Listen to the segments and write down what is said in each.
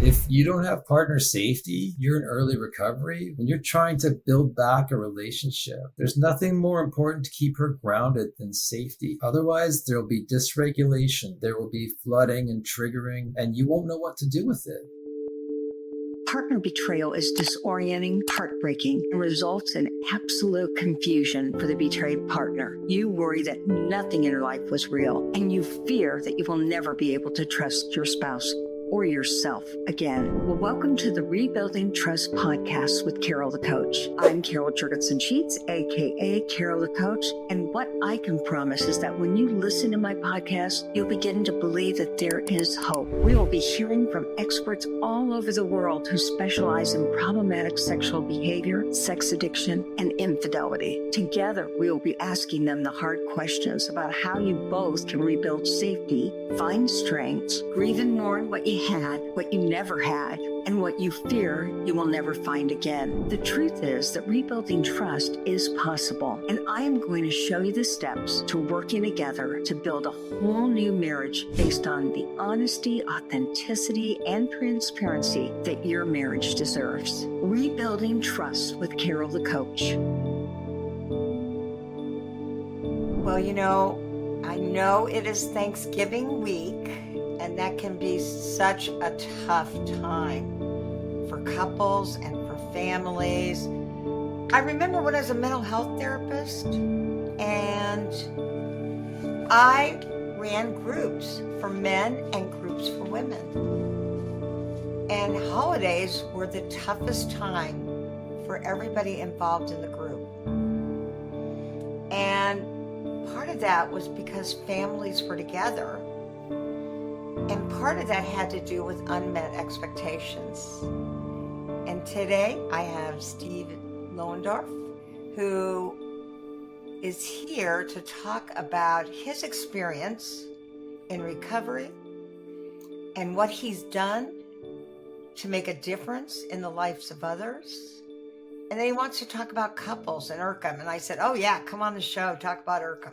If you don't have partner safety, you're in early recovery. When you're trying to build back a relationship, there's nothing more important to keep her grounded than safety. Otherwise, there'll be dysregulation, there will be flooding and triggering, and you won't know what to do with it. Partner betrayal is disorienting, heartbreaking, and results in absolute confusion for the betrayed partner. You worry that nothing in your life was real, and you fear that you will never be able to trust your spouse or yourself again. Well, welcome to the Rebuilding Trust podcast with Carol the Coach. I'm Carol Jurgensen Sheets, aka Carol the Coach, and what I can promise is that when you listen to my podcast, you'll begin to believe that there is hope. We will be hearing from experts all over the world who specialize in problematic sexual behavior, sex addiction, and infidelity. Together, we will be asking them the hard questions about how you both can rebuild safety, find strengths, grieve and mourn what you had, what you never had, and what you fear you will never find again. The truth is that rebuilding trust is possible, and I am going to show you the steps to working together to build a whole new marriage based on the honesty, authenticity, and transparency that your marriage deserves. Rebuilding Trust with Carol the Coach. Well, I know it is Thanksgiving week, and that can be such a tough time for couples and for families. I remember when I was a mental health therapist, and I ran groups for men and groups for women. And holidays were the toughest time for everybody involved in the group. And part of that was because families were together. And part of that had to do with unmet expectations. And today I have Steve Loehndorf, who is here to talk about his experience in recovery and what he's done to make a difference in the lives of others. And then he wants to talk about couples and IRCM. And I said, oh yeah, come on the show, talk about IRCM.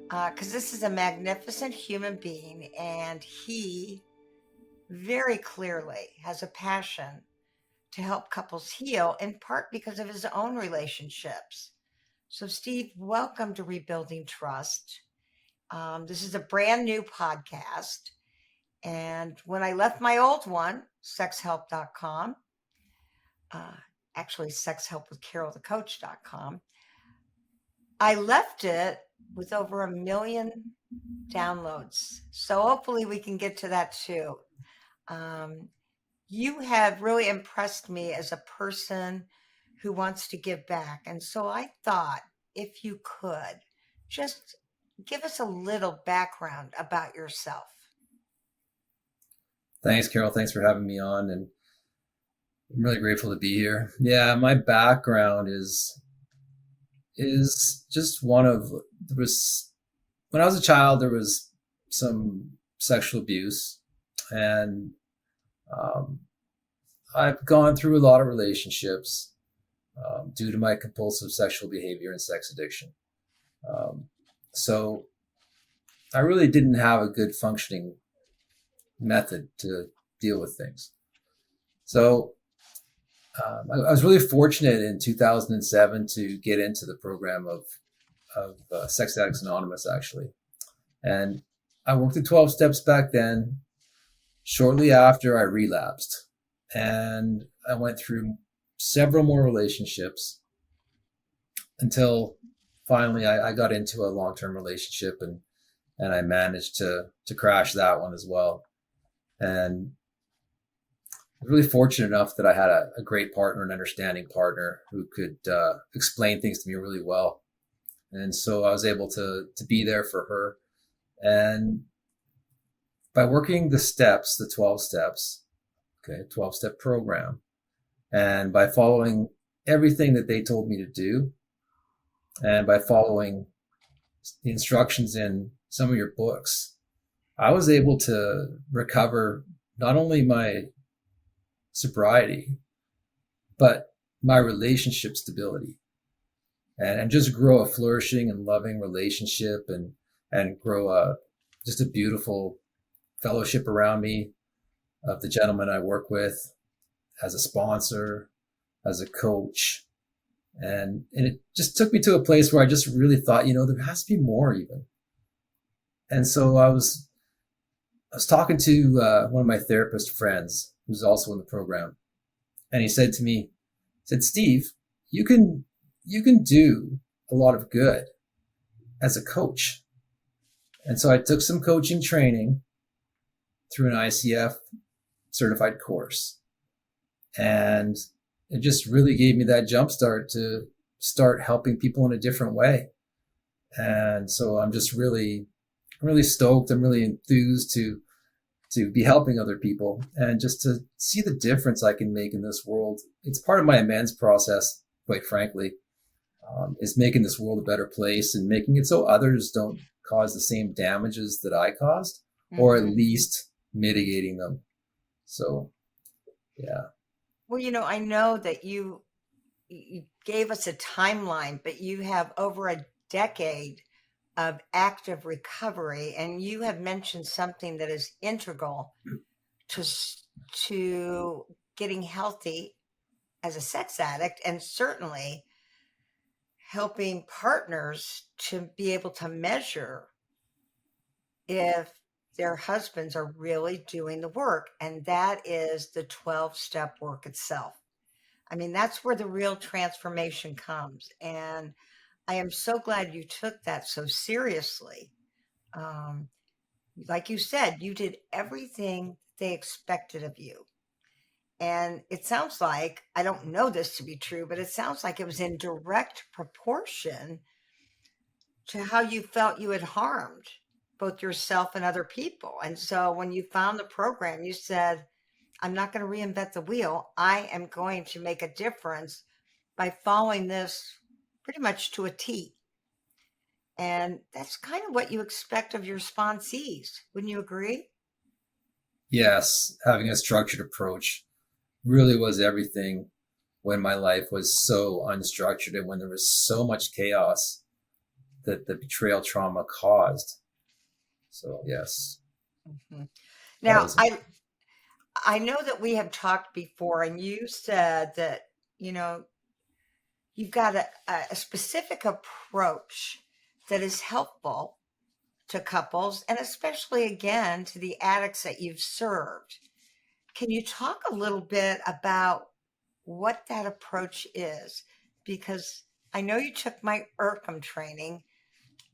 Because this is a magnificent human being, and he very clearly has a passion to help couples heal, in part because of his own relationships. So Steve, welcome to Rebuilding Trust. This is a brand new podcast. And when I left my old one, sexhelp.com, actually sexhelpwithcarolthecoach.com, I left it with over 1 million downloads. So hopefully we can get to that too. You have really impressed me as a person who wants to give back. And so I thought if you could just give us a little background about yourself. Thanks, Carol. Thanks for having me on. And I'm really grateful to be here. Yeah, my background is just when I was a child, there was some sexual abuse, and I've gone through a lot of relationships due to my compulsive sexual behavior and sex addiction. So I really didn't have a good functioning method to deal with things. So I was really fortunate in 2007 to get into the program of Sex Addicts Anonymous, actually. And I worked the 12 steps back then. Shortly after, I relapsed. And I went through several more relationships until finally I got into a long-term relationship, and I managed to crash that one as well. And I was really fortunate enough that I had a great partner, an understanding partner who could explain things to me really well. And so I was able to be there for her. And by working the steps, the 12 steps, 12-step program, and by following everything that they told me to do, and by following the instructions in some of your books, I was able to recover not only my sobriety, but my relationship stability, and just grow a flourishing and loving relationship, and grow just a beautiful fellowship around me. of the gentleman I work with as a sponsor, as a coach. And it just took me to a place where I just really thought, there has to be more even. And so I was talking to one of my therapist friends who's also in the program. And he said to me, he said, Steve, you can do a lot of good as a coach. And so I took some coaching training through an ICF certified course. And it just really gave me that jump start to start helping people in a different way. And so I'm really stoked. I'm really enthused to be helping other people and just to see the difference I can make in this world. It's part of my amends process, quite frankly, is making this world a better place and making it so others don't cause the same damages that I caused, or at least mitigating them. So, yeah. Well, I know that you gave us a timeline, but you have over a decade of active recovery, and you have mentioned something that is integral to getting healthy as a sex addict, and certainly helping partners to be able to measure if their husbands are really doing the work, and that is the 12-step work itself. I mean, that's where the real transformation comes. And I am so glad you took that so seriously. Um, like you said, you did everything they expected of you. And it sounds like, I don't know this to be true, but it sounds like it was in direct proportion to how you felt you had harmed both yourself and other people. And so when you found the program, you said, I'm not going to reinvent the wheel. I am going to make a difference by following this pretty much to a T. And that's kind of what you expect of your sponsees. Wouldn't you agree? Yes, having a structured approach really was everything when my life was so unstructured and when there was so much chaos that the betrayal trauma caused. So, yes. Mhm. That Now, was I know that we have talked before, and you said that, you've got a specific approach that is helpful to couples and especially again to the addicts that you've served. Can you talk a little bit about what that approach is? Because I know you took my IRCM training.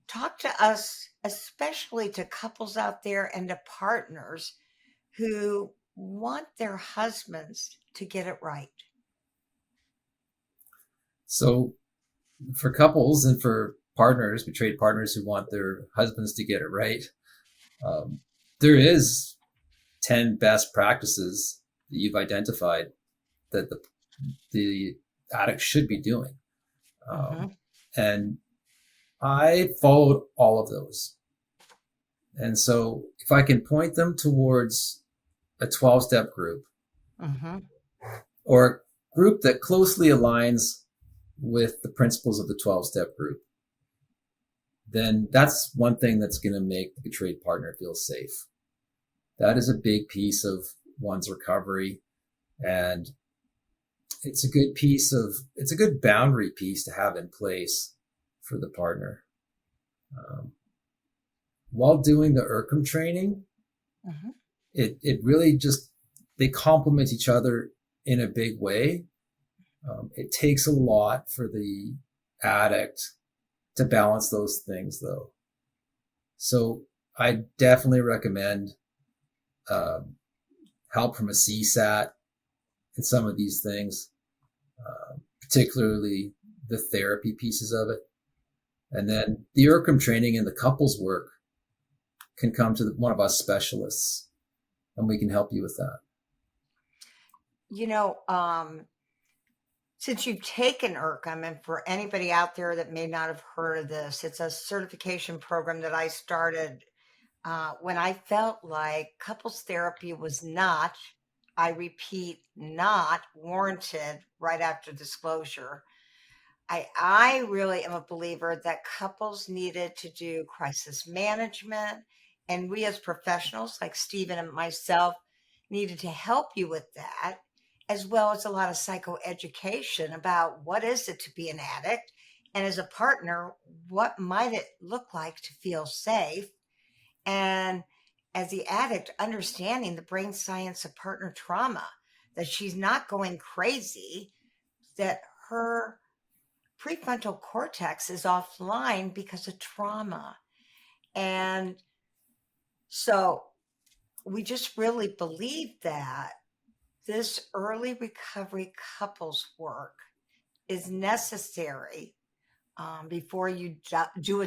Talk to us, especially to couples out there and to partners who want their husbands to get it right. so for couples and for partners, betrayed partners who want their husbands to get it right. There is 10 best practices that you've identified that the addict should be doing. Mm-hmm. And I followed all of those. And so if I can point them towards a 12-step group Mm-hmm. or a group that closely aligns with the principles of the 12-step group, then that's one thing that's going to make the betrayed partner feel safe. That is a big piece of one's recovery. And it's a good boundary piece to have in place for the partner. While doing the IRCM training, Mm-hmm. it really just, they complement each other in a big way. It takes a lot for the addict to balance those things though. So I definitely recommend help from a CSAT in some of these things, particularly the therapy pieces of it. And then the IRCM training and the couples work can come to one of us specialists and we can help you with that. Since you've taken IRCM, and for anybody out there that may not have heard of this, it's a certification program that I started when I felt like couples therapy was not, I repeat, not warranted right after disclosure. I really am a believer that couples needed to do crisis management, and we as professionals like Stephen and myself needed to help you with that, as well as a lot of psychoeducation about what is it to be an addict, and as a partner, what might it look like to feel safe, and as the addict, understanding the brain science of partner trauma, that she's not going crazy, that her prefrontal cortex is offline because of trauma. And so we just really believe that this early recovery couples work is necessary before you do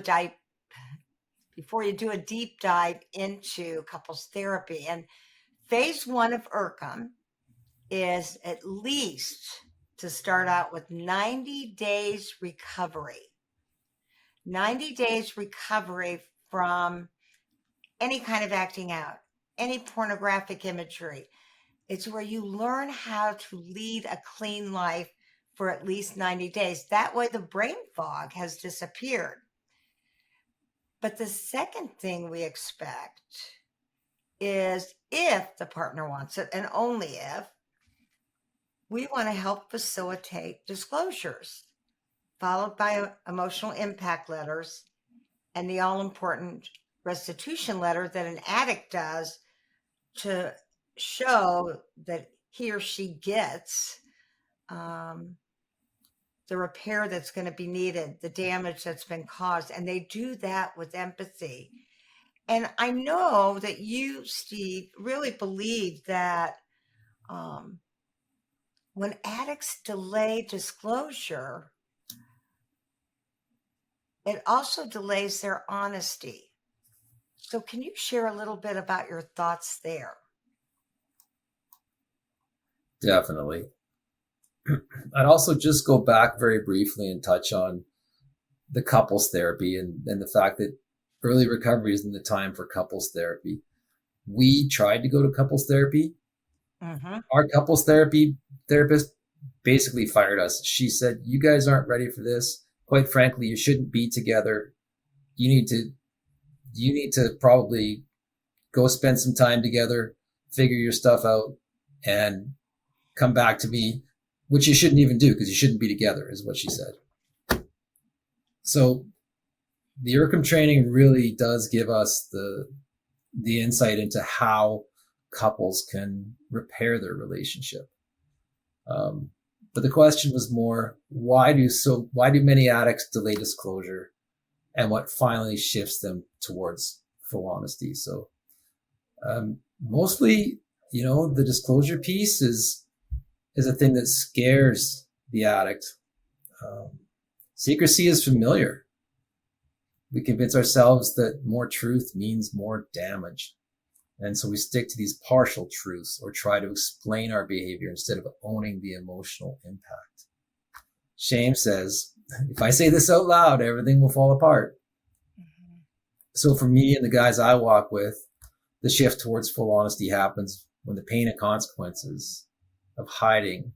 a deep dive into couples therapy. And phase 1 of IRCM is at least to start out with 90 days recovery. 90 days recovery from any kind of acting out, any pornographic imagery. It's where you learn how to lead a clean life for at least 90 days. That way the brain fog has disappeared. But the second thing we expect is, if the partner wants it, and only if, we want to help facilitate disclosures, followed by emotional impact letters and the all-important restitution letter that an addict does to show that he or she gets the repair that's going to be needed, the damage that's been caused. And they do that with empathy. And I know that you, Steve, really believe that when addicts delay disclosure, it also delays their honesty. So can you share a little bit about your thoughts there? Definitely. I'd also just go back very briefly and touch on the couples therapy and the fact that early recovery isn't the time for couples therapy. We tried to go to couples therapy. Mm-hmm. Our couples therapist basically fired us. She said, "You guys aren't ready for this. Quite frankly, you shouldn't be together. You need to probably go spend some time together, figure your stuff out, and come back to me," which you shouldn't even do because you shouldn't be together, is what she said. So the IRCM training really does give us the insight into how couples can repair their relationship. But the question was more, why do many addicts delay disclosure, and what finally shifts them towards full honesty? So mostly, the disclosure piece is a thing that scares the addict. Secrecy is familiar. We convince ourselves that more truth means more damage. And so we stick to these partial truths or try to explain our behavior instead of owning the emotional impact. Shame says, if I say this out loud, everything will fall apart. Mm-hmm. So for me and the guys I walk with, the shift towards full honesty happens when the pain and consequences of hiding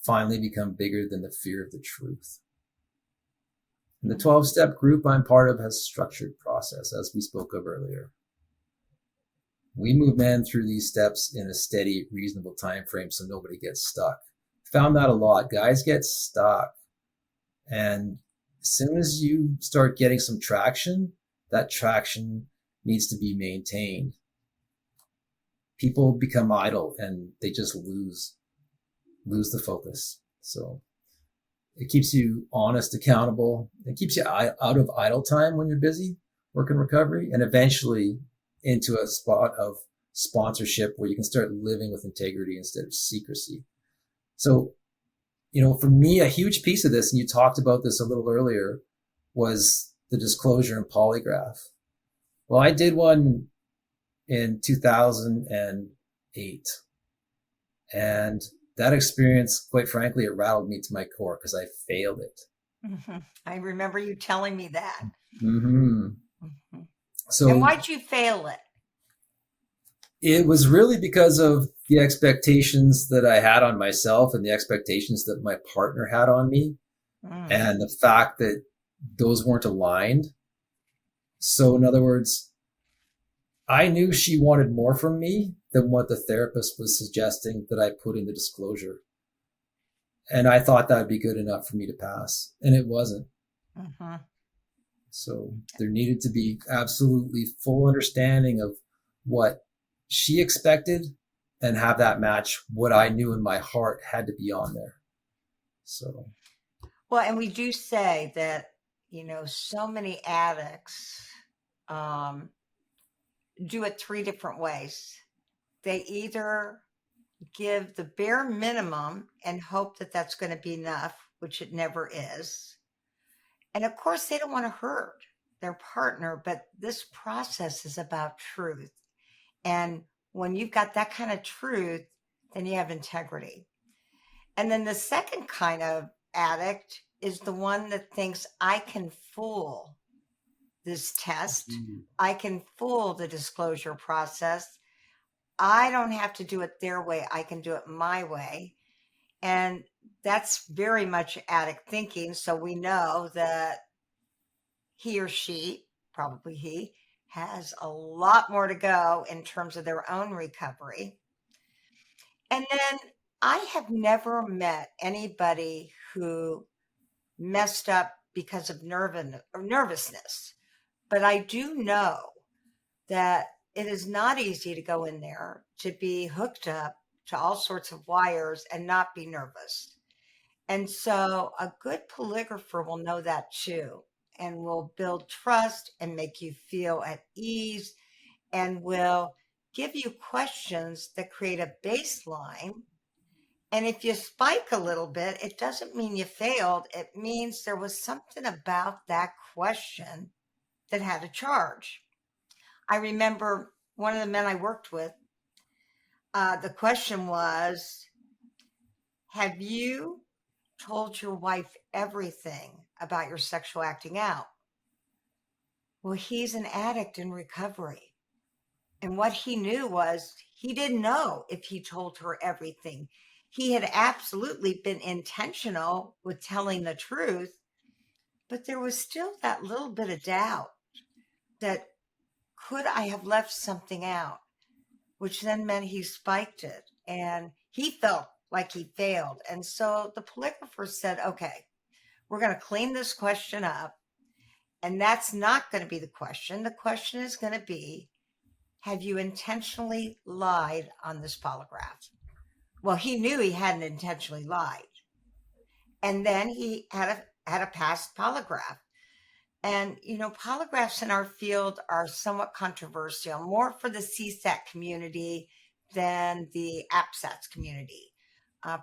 finally become bigger than the fear of the truth. And the 12-step group I'm part of has a structured process, as we spoke of earlier. We move men through these steps in a steady, reasonable time frame so nobody gets stuck. Found that a lot. Guys get stuck. And as soon as you start getting some traction, that traction needs to be maintained. People become idle and they just lose the focus. So it keeps you honest, accountable. It keeps you out of idle time when you're busy working recovery, and eventually into a spot of sponsorship where you can start living with integrity instead of secrecy. So, for me, a huge piece of this, and you talked about this a little earlier, was the disclosure and polygraph. Well, I did one in 2008. And that experience, quite frankly, it rattled me to my core because I failed it. Mm-hmm. I remember you telling me that. Mm-hmm. Mm-hmm. So, and why'd you fail it? It was really because of the expectations that I had on myself and the expectations that my partner had on me, and the fact that those weren't aligned. So in other words, I knew she wanted more from me than what the therapist was suggesting that I put in the disclosure. And I thought that would be good enough for me to pass. And it wasn't. Mm-hmm. So there needed to be absolutely full understanding of what she expected and have that match what I knew in my heart had to be on there. So, Well, and we do say that, so many addicts do it three different ways. They either give the bare minimum and hope that that's going to be enough, which it never is. And of course, they don't want to hurt their partner, but this process is about truth. And when you've got that kind of truth, then you have integrity. And then the second kind of addict is the one that thinks I can fool this test. I can fool the disclosure process. I don't have to do it their way. I can do it my way. And that's very much addict thinking. So we know that he or she, probably he, has a lot more to go in terms of their own recovery. And then I have never met anybody who messed up because of nervousness, but I do know that it is not easy to go in there to be hooked up to all sorts of wires and not be nervous. And so a good polygrapher will know that too, and will build trust and make you feel at ease, and will give you questions that create a baseline. And if you spike a little bit, it doesn't mean you failed. It means there was something about that question that had a charge. I remember one of the men I worked with, the question was, have you told your wife everything about your sexual acting out? Well, he's an addict in recovery. And what he knew was he didn't know if he told her everything. He had absolutely been intentional with telling the truth, but there was still that little bit of doubt that could I have left something out, which then meant he spiked it and he felt like he failed. And so the polygrapher said, okay, we're going to clean this question up. And that's not going to be the question. The question is going to be, have you intentionally lied on this polygraph? Well, he knew he hadn't intentionally lied. And then he had a past polygraph. And, polygraphs in our field are somewhat controversial, more for the CSAT community than the APSATS community.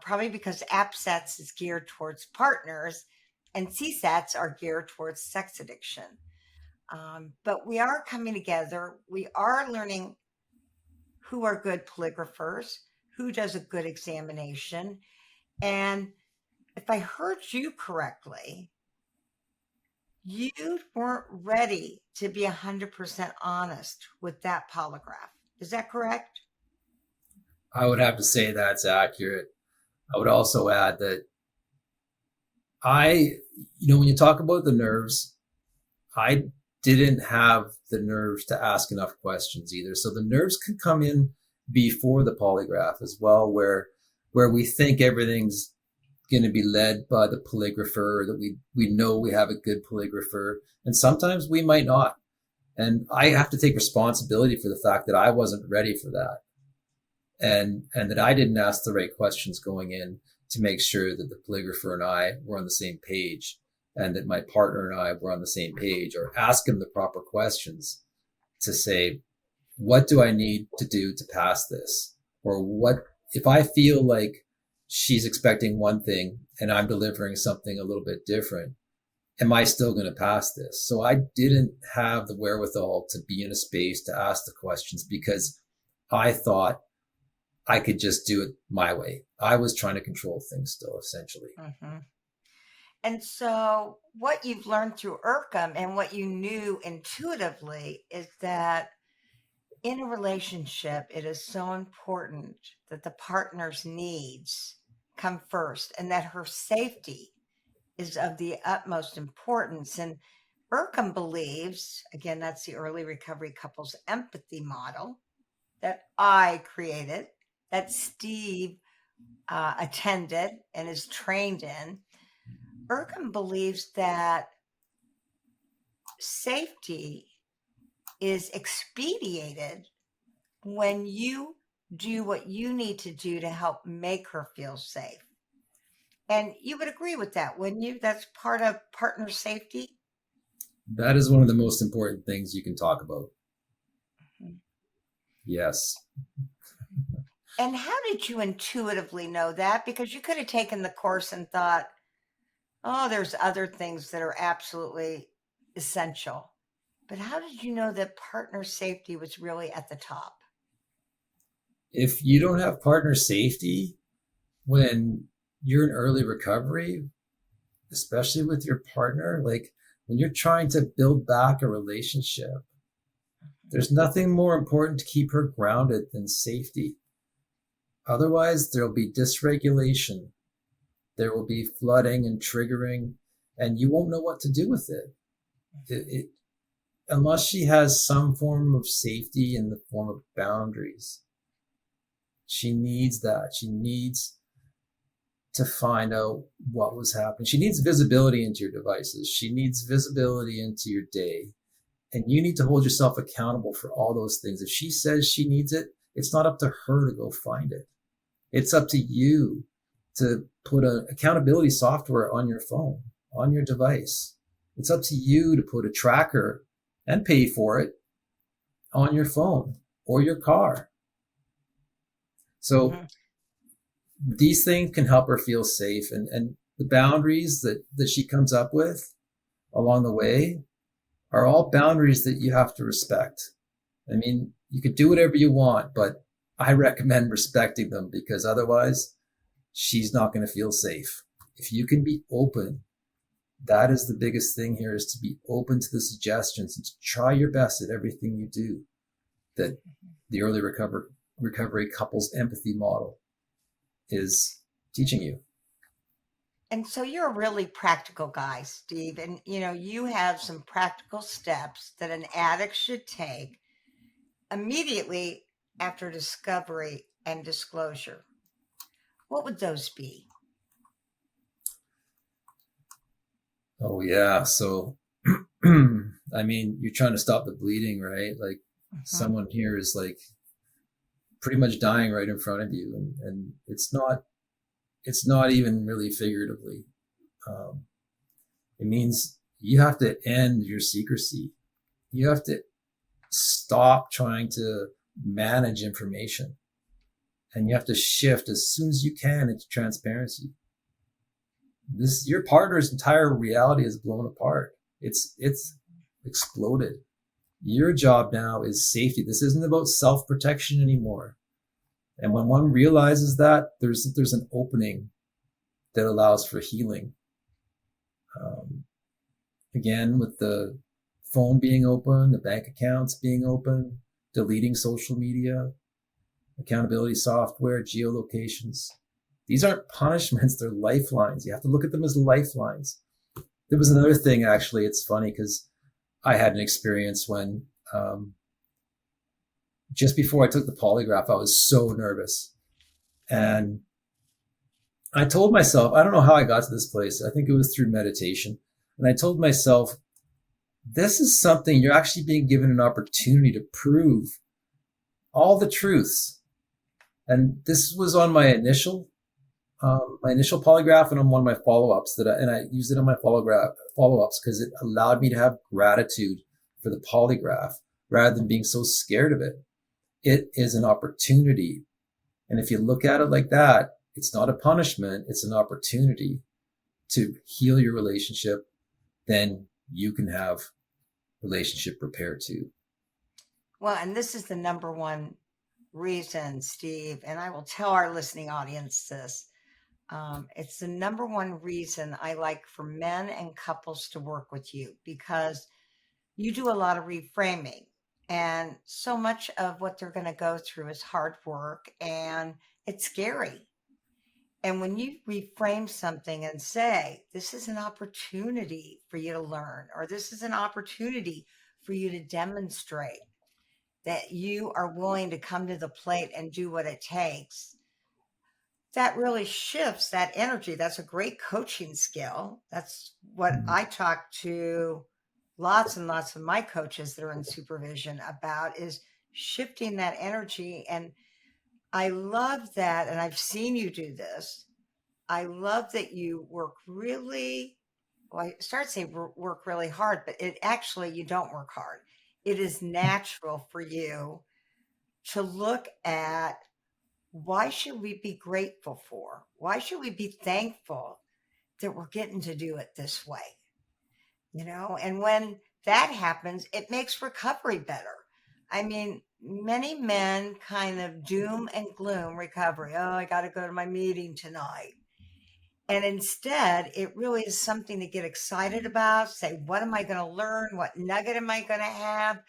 Probably because APSATS is geared towards partners and CSATs are geared towards sex addiction. But we are coming together. We are learning who are good polygraphers, who does a good examination. And if I heard you correctly, you weren't ready to be 100% honest with that polygraph. Is that correct? I would have to say that's accurate. I would also add that when you talk about the nerves, I didn't have the nerves to ask enough questions either. So the nerves can come in before the polygraph as well, where we think everything's going to be led by the polygrapher, that we know we have a good polygrapher, and sometimes we might not. And I have to take responsibility for the fact that I wasn't ready for that, and that I didn't ask the right questions going in to make sure that the polygrapher and I were on the same page, and that my partner and I were on the same page, or ask him the proper questions to say, what do I need to do to pass this? Or what if I feel like she's expecting one thing and I'm delivering something a little bit different? Am I still going to pass this? So I didn't have the wherewithal to be in a space to ask the questions because I thought I could just do it my way. I was trying to control things still, essentially. Mm-hmm. And so what you've learned through IRCM and what you knew intuitively is that in a relationship, it is so important that the partner's needs come first and that her safety is of the utmost importance. And Erkham believes, again, that's the early recovery couples empathy model that I created, that Steve attended and is trained in. Erkham believes that safety is expedited when you do what you need to do to help make her feel safe. And you would agree with that, wouldn't you? That's part of partner safety. That is one of the most important things you can talk about. Mhm. Yes. And how did you intuitively know that? Because you could have taken the course and thought, oh, there's other things that are absolutely essential. But how did you know that partner safety was really at the top? If you don't have partner safety when you're in early recovery, especially with your partner, like when you're trying to build back a relationship, there's nothing more important to keep her grounded than safety. Otherwise, there'll be dysregulation. There will be flooding and triggering, and you won't know what to do with it. Unless she has some form of safety in the form of boundaries. She needs that. She needs to find out what was happening. She needs visibility into your devices. She needs visibility into your day. And you need to hold yourself accountable for all those things. If she says she needs it, it's not up to her to go find it. It's up to you to put an accountability software on your phone, on your device. It's up to you to put a tracker and pay for it on your phone or your car. So these things can help her feel safe, and the boundaries that she comes up with along the way are all boundaries that you have to respect. I mean, you could do whatever you want, but I recommend respecting them, because otherwise she's not going to feel safe. If you can be open, that is the biggest thing here, is to be open to the suggestions and to try your best at everything you do. That the early recovery couples empathy model is teaching you. And so you're a really practical guy, Steve. And, you have some practical steps that an addict should take immediately after discovery and disclosure. What would those be? Oh, yeah. So, I mean, you're trying to stop the bleeding, right? Like someone here is like pretty much dying right in front of you. And it's not even really figuratively. It means you have to end your secrecy. You have to stop trying to manage information, and you have to shift as soon as you can into transparency. Your partner's entire reality is blown apart. It's exploded. Your job now is safety. This isn't about self-protection anymore. And when one realizes that, there's an opening that allows for healing. Again, with the phone being open, the bank accounts being open, deleting social media, accountability software, geolocations. These aren't punishments, they're lifelines. You have to look at them as lifelines. There was another thing, actually, it's funny because I had an experience when just before I took the polygraph, I was so nervous. And I told myself, I don't know how I got to this place. I think it was through meditation. And I told myself, this is something you're actually being given an opportunity to prove all the truths. And this was on my initial polygraph and on one of my follow-ups and I used it on my follow-ups because it allowed me to have gratitude for the polygraph rather than being so scared of it. It is an opportunity. And if you look at it like that, it's not a punishment. It's an opportunity to heal your relationship. Then you can have relationship repair too. Well, and this is the number one reason, Steve, and I will tell our listening audience this. It's the number one reason I like for men and couples to work with you, because you do a lot of reframing. And so much of what they're going to go through is hard work and it's scary. And when you reframe something and say, this is an opportunity for you to learn, or this is an opportunity for you to demonstrate that you are willing to come to the plate and do what it takes, that really shifts that energy. That's a great coaching skill. That's what I talk to lots and lots of my coaches that are in supervision about, is shifting that energy. And I love that. And I've seen you do this. I love that you work really, well, I start saying work really hard, but it actually, you don't work hard. It is natural for you to look at, why should we be grateful for? Why should we be thankful that we're getting to do it this way? And when that happens, it makes recovery better. I mean, many men kind of doom and gloom recovery. Oh, I got to go to my meeting tonight. And instead, it really is something to get excited about. Say, what am I going to learn? What nugget am I going to have?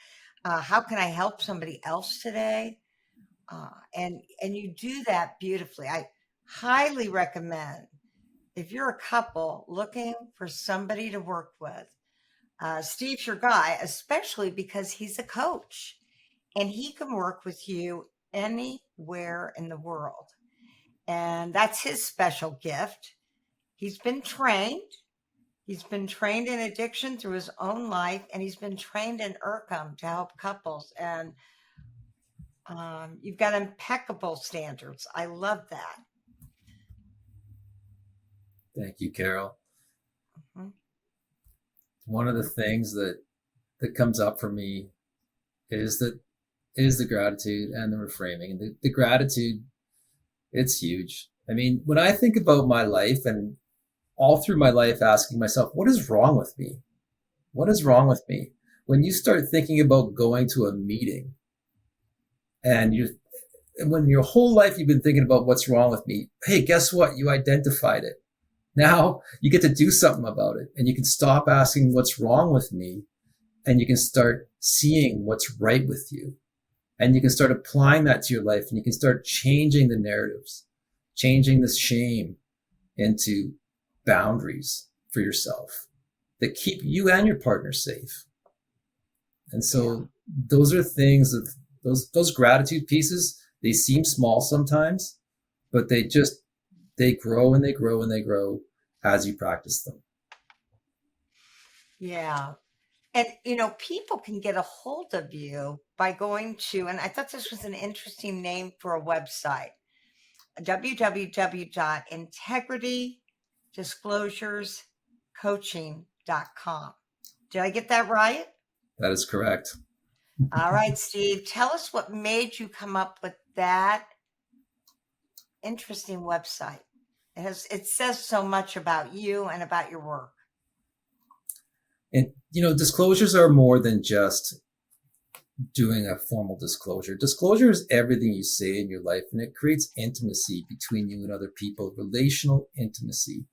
How can I help somebody else today? And you do that beautifully. I highly recommend, if you're a couple looking for somebody to work with, Steve's your guy, especially because he's a coach and he can work with you anywhere in the world. And that's his special gift. He's been trained. He's been trained in addiction through his own life, and he's been trained in IRCM to help couples. And you've got impeccable standards. I love that. Thank you, Carol. Mm-hmm. One of the things that comes up for me is the gratitude and the reframing. And the gratitude, it's huge. I mean, when I think about my life and all through my life asking myself, what is wrong with me? What is wrong with me? When you start thinking about going to a meeting and when your whole life you've been thinking about what's wrong with me, hey, guess what? You identified it. Now you get to do something about it, and you can stop asking what's wrong with me, and you can start seeing what's right with you. And you can start applying that to your life, and you can start changing the narratives, changing the shame into boundaries for yourself that keep you and your partner safe. And so those are things of those gratitude pieces. They seem small sometimes, but they grow and they grow and they grow as you practice them. Yeah. And, people can get a hold of you by going to, and I thought this was an interesting name for a website, www.integritydisclosurescoaching.com. Did I get that right? That is correct. All right, Steve, tell us what made you come up with that interesting website. It says so much about you and about your work. And, disclosures are more than just doing a formal disclosure. Disclosure is everything you say in your life, and it creates intimacy between you and other people, relational intimacy.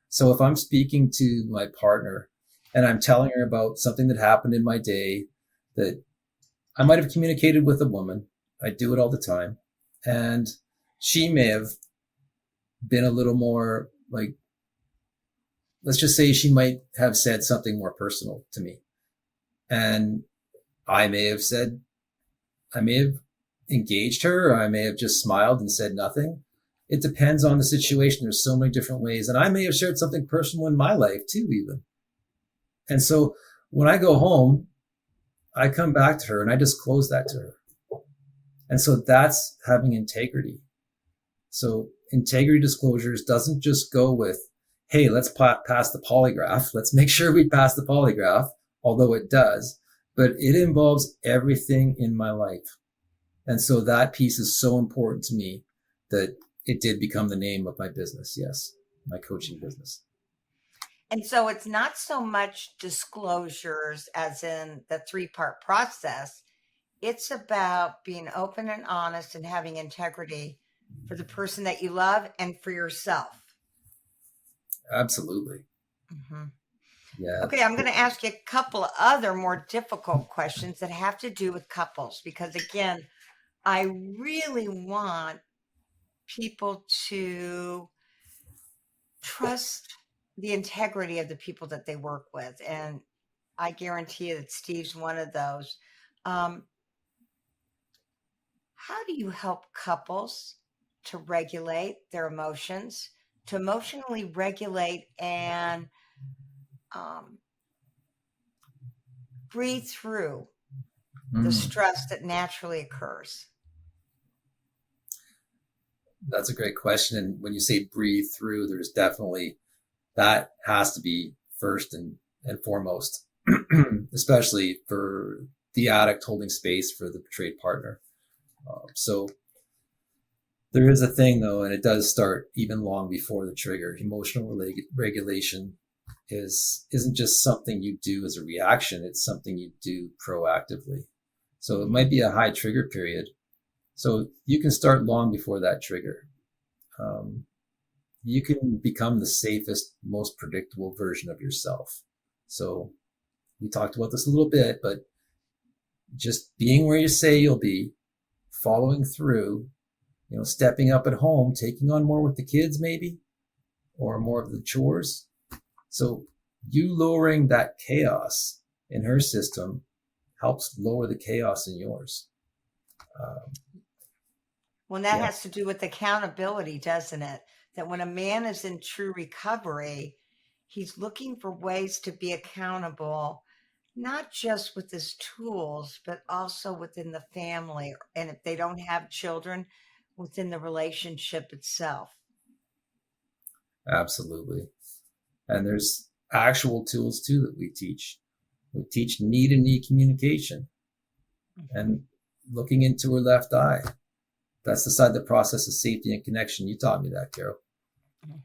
So if I'm speaking to my partner and I'm telling her about something that happened in my day that I might have communicated with a woman, I do it all the time, and she may have been a little more like, let's just say she might have said something more personal to me. And I may have engaged her, or I may have just smiled and said nothing. It depends on the situation. There's so many different ways. And I may have shared something personal in my life too, even. And so when I go home, I come back to her and I disclose that to her. And so that's having integrity. So integrity disclosures doesn't just go with, hey, let's pass the polygraph. Let's make sure we pass the polygraph, although it does. But it involves everything in my life. And so that piece is so important to me that it did become the name of my business. Yes, my coaching business. And so it's not so much disclosures as in the 3-part process. It's about being open and honest and having integrity for the person that you love and for yourself. Absolutely. Mm-hmm. Yeah. Okay, I'm going to ask you a couple of other more difficult questions that have to do with couples, because again, I really want people to trust the integrity of the people that they work with. And I guarantee you that Steve's one of those. How do you help couples to regulate their emotions, to emotionally regulate and breathe through the stress that naturally occurs? That's a great question. And when you say breathe through, there's definitely, that has to be first and foremost, especially for the addict holding space for the betrayed partner. So there is a thing though, and it does start even long before the trigger. Emotional regulation isn't just something you do as a reaction. It's something you do proactively. So it might be a high trigger period. So you can start long before that trigger. You can become the safest, most predictable version of yourself. So we talked about this a little bit, but just being where you say you'll be, following through, stepping up at home, taking on more with the kids maybe, or more of the chores. So you lowering that chaos in her system helps lower the chaos in yours. Well, that has to do with accountability, doesn't it? That when a man is in true recovery, he's looking for ways to be accountable, not just with his tools, but also within the family. And if they don't have children, within the relationship itself. Absolutely. And there's actual tools too that we teach. We teach knee to knee communication and looking into her left eye. That's the side of the process of safety and connection. You taught me that, Carol.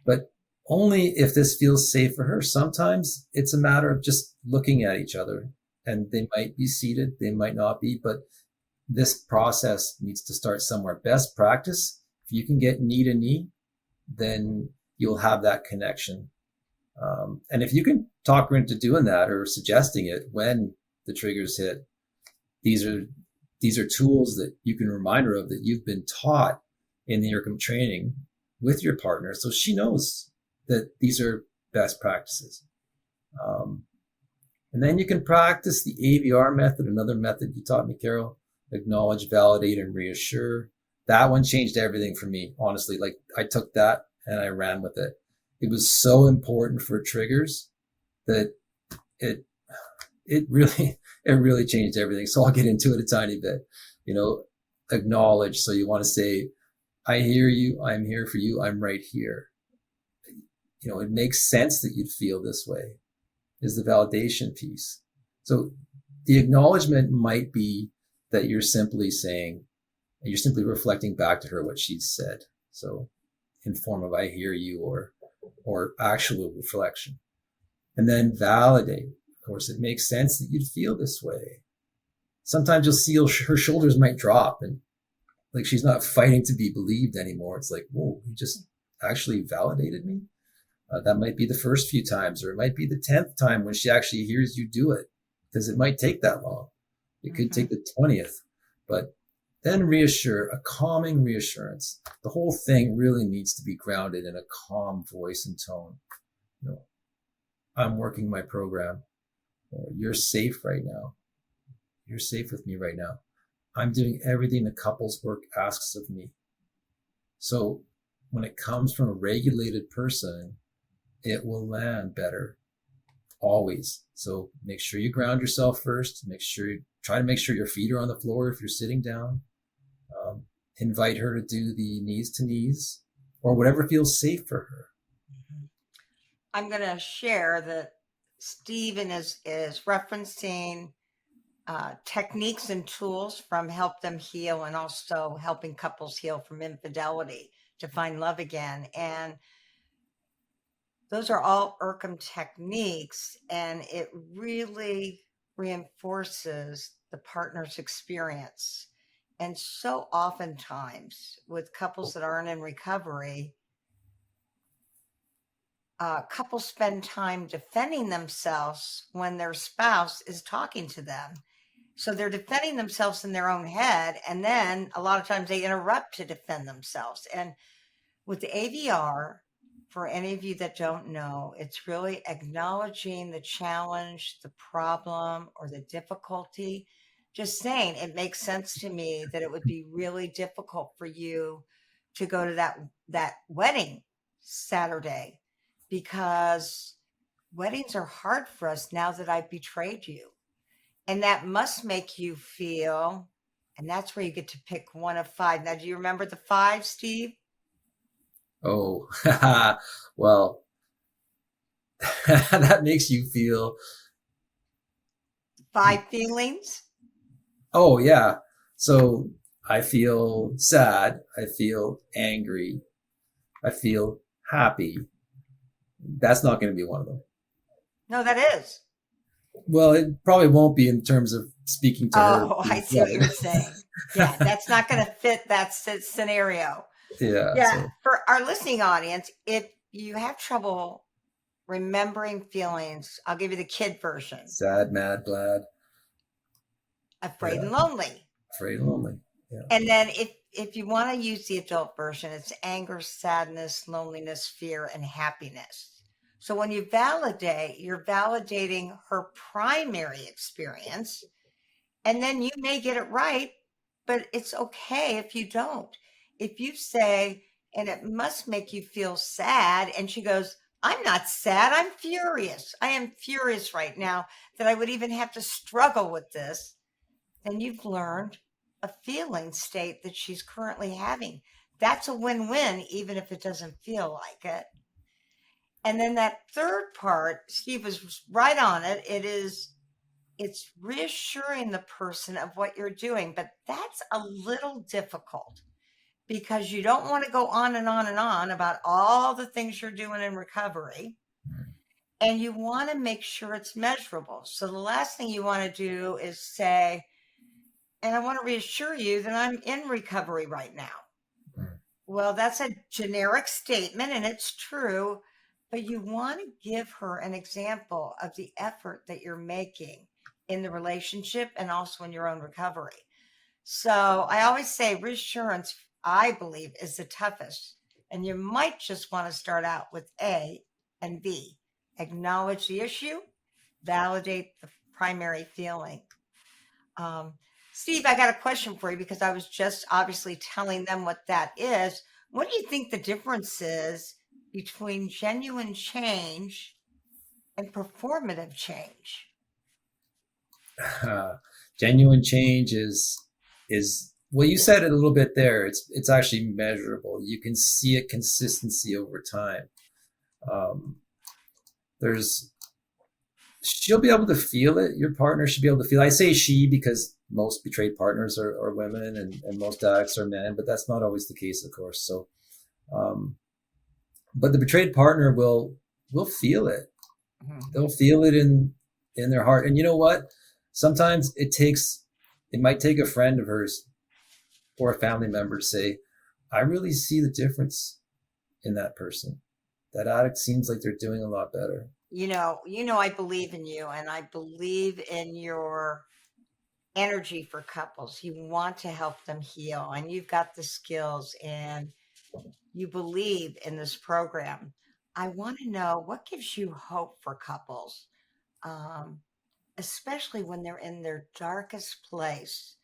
But only if this feels safe for her. Sometimes it's a matter of just looking at each other, and they might be seated, they might not be, but this process needs to start somewhere. Best practice, if you can get knee to knee, then you'll have that connection. And if you can talk her into doing that or suggesting it when the triggers hit, these are tools that you can remind her of that you've been taught in the IRCM training with your partner. So she knows that these are best practices. And then you can practice the AVR method, another method you taught me, Carol. Acknowledge, validate, and reassure. That one changed everything for me, honestly. Like I took that and I ran with it. It was so important for triggers that it really changed everything. So I'll get into it a tiny bit. Acknowledge. So you want to say, I hear you. I'm here for you. I'm right here. It makes sense that you'd feel this way, is the validation piece. So the acknowledgement might be that you're simply reflecting back to her what she said. So in form of I hear you or actual reflection. And then validate. Of course, it makes sense that you'd feel this way. Sometimes you'll see her shoulders might drop and like she's not fighting to be believed anymore. It's like, whoa, you just actually validated me. That might be the first few times, or it might be the 10th time when she actually hears you do it, because it might take that long. It could take the 20th, but then reassure, a calming reassurance. The whole thing really needs to be grounded in a calm voice and tone. I'm working my program. You're safe right now. You're safe with me right now. I'm doing everything the couples work asks of me. So when it comes from a regulated person, it will land better always. So make sure you ground yourself first. Try to make sure your feet are on the floor if you're sitting down. Invite her to do the knees to knees or whatever feels safe for her. I'm going to share that Stephen is referencing techniques and tools from Help Them Heal, and also helping couples heal from infidelity to find love again. And those are all IRCM techniques, and it really reinforces the partner's experience. And so oftentimes with couples that aren't in recovery, couples spend time defending themselves when their spouse is talking to them. So they're defending themselves in their own head, and then a lot of times they interrupt to defend themselves. And with the AVR for any of you that don't know, it's really acknowledging the challenge, the problem, or the difficulty. Just saying, it makes sense to me that it would be really difficult for you to go to that wedding Saturday, because weddings are hard for us now that I've betrayed you. And that must make you feel, and that's where you get to pick one of five. Now, do you remember the five, Steve? Oh, well, that makes you feel. Five feelings? Oh, yeah. So I feel sad. I feel angry. I feel happy. That's not going to be one of them. No, that is. Well, it probably won't be in terms of speaking to her. Oh, I see what you're saying. Yeah, that's not going to fit that scenario. Yeah. Yeah. So, For our listening audience, if you have trouble remembering feelings, I'll give you the kid version. sad, mad, glad, Afraid Yeah. and lonely. afraid, and lonely. Yeah. And then if you want to use the adult version, it's anger, sadness, loneliness, fear, and happiness. So when you validate, you're validating her primary experience, and then you may get it right, but it's okay if you don't. If you say, and it must make you feel sad, and she goes, I'm not sad, I'm furious. I am furious right now that I would even have to struggle with this. Then you've learned a feeling state that she's currently having. That's a win-win, even if it doesn't feel like it. And then that third part, Steve was right on it. It's reassuring the person of what you're doing, but that's a little difficult because you don't want to go on and on and on about all the things you're doing in recovery. And you want to make sure it's measurable. So the last thing you want to do is say, and I want to reassure you that I'm in recovery right now. Well, that's a generic statement and it's true, but you want to give her an example of the effort that you're making in the relationship and also in your own recovery. So I always say reassurance, I believe, is the toughest. And you might just want to start out with A and B. Acknowledge the issue, validate the primary feeling. Steve, I got a question for you because I was just obviously telling them what that is. What do you think the difference is between genuine change and performative change? Genuine change is well, you said it a little bit there. It's actually measurable. You can see a consistency over time. She'll be able to feel it. Your partner should be able to feel it. I say she because most betrayed partners are women and most addicts are men, but that's not always the case, of course. So, but the betrayed partner will feel it. They'll feel it in their heart. And you know what? Sometimes it might take a friend of hers or a family member to say, I really see the difference in that person. That addict seems like they're doing a lot better. You know, I believe in you and I believe in your energy for couples. You want to help them heal and you've got the skills and you believe in this program. I want to know what gives you hope for couples, especially when they're in their darkest place.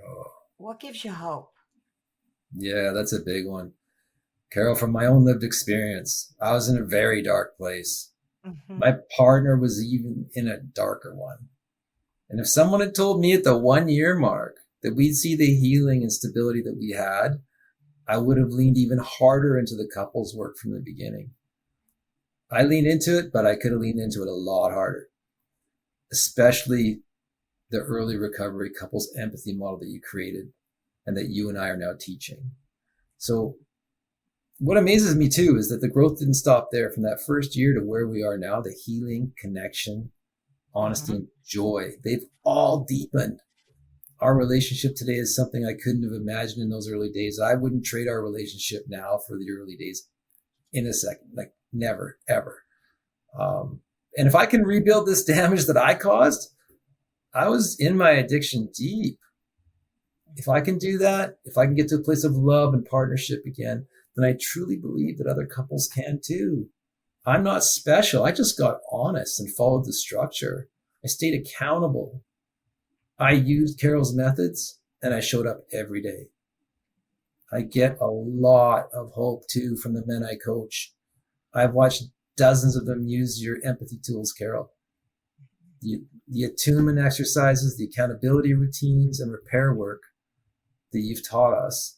Oh. What gives you hope? Yeah, that's a big one. Carol, from my own lived experience, I was in a very dark place. Mm-hmm. My partner was even in a darker one. And if someone had told me at the 1 year mark that we'd see the healing and stability that we had, I would have leaned even harder into the couples work from the beginning. I leaned into it, but I could have leaned into it a lot harder, especially the early recovery couples empathy model that you created and that you and I are now teaching. So what amazes me too is that the growth didn't stop there. From that first year to where we are now, the healing, connection, honesty, and joy, they've all deepened. Our relationship today is something I couldn't have imagined in those early days. I wouldn't trade our relationship now for the early days in a second, like never, ever. And if I can rebuild this damage that I caused, I was in my addiction deep. If I can do that, if I can get to a place of love and partnership again, And I truly believe that other couples can too. I'm not special. I just got honest and followed the structure. I stayed accountable. I used Carol's methods and I showed up every day. I get a lot of hope too from the men I coach. I've watched dozens of them use your empathy tools, Carol. The attunement exercises, the accountability routines, and repair work that you've taught us.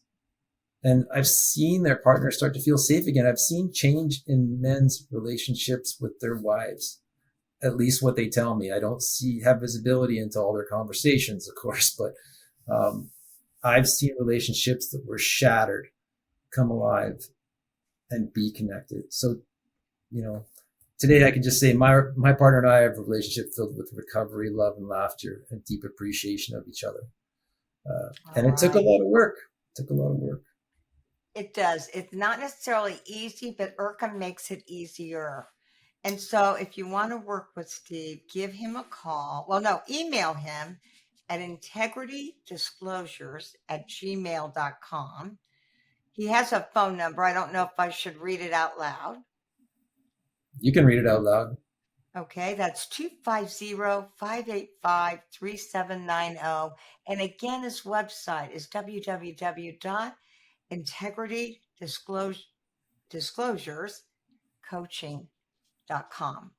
And I've seen their partners start to feel safe again. I've seen change in men's relationships with their wives, at least what they tell me. I don't have visibility into all their conversations, of course, but I've seen relationships that were shattered come alive and be connected. So, today I can just say my partner and I have a relationship filled with recovery, love, and laughter, and deep appreciation of each other. And it took a lot of work. It does. It's not necessarily easy, but IRCA makes it easier. And so if you want to work with Steve, give him a call. Well, no, email him at integritydisclosures@gmail.com. He has a phone number. I don't know if I should read it out loud. You can read it out loud. Okay, that's 250-585-3790. And again, his website is www.integritydisclosurescoaching.com.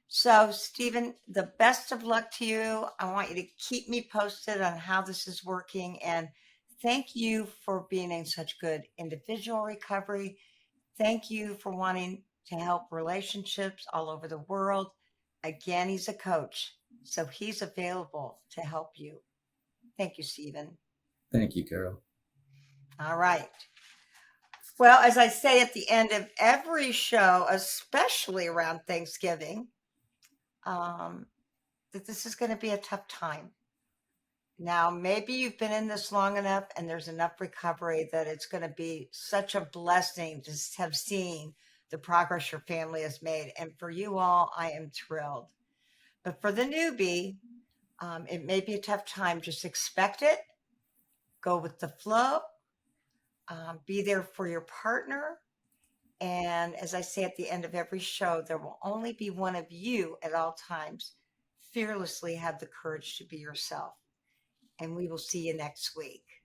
So, Stephen, the best of luck to you. I want you to keep me posted on how this is working. And thank you for being in such good individual recovery. Thank you for wanting to help relationships all over the world. Again, he's a coach, so he's available to help you. Thank you, Stephen. Thank you, Carol. All right. Well, as I say at the end of every show, especially around Thanksgiving, that this is going to be a tough time. Now, maybe you've been in this long enough and there's enough recovery that it's going to be such a blessing to have seen the progress your family has made. And for you all, I am thrilled. But for the newbie, it may be a tough time. Just expect it. Go with the flow. Be there for your partner. And as I say at the end of every show, there will only be one of you at all times. Fearlessly have the courage to be yourself. And we will see you next week.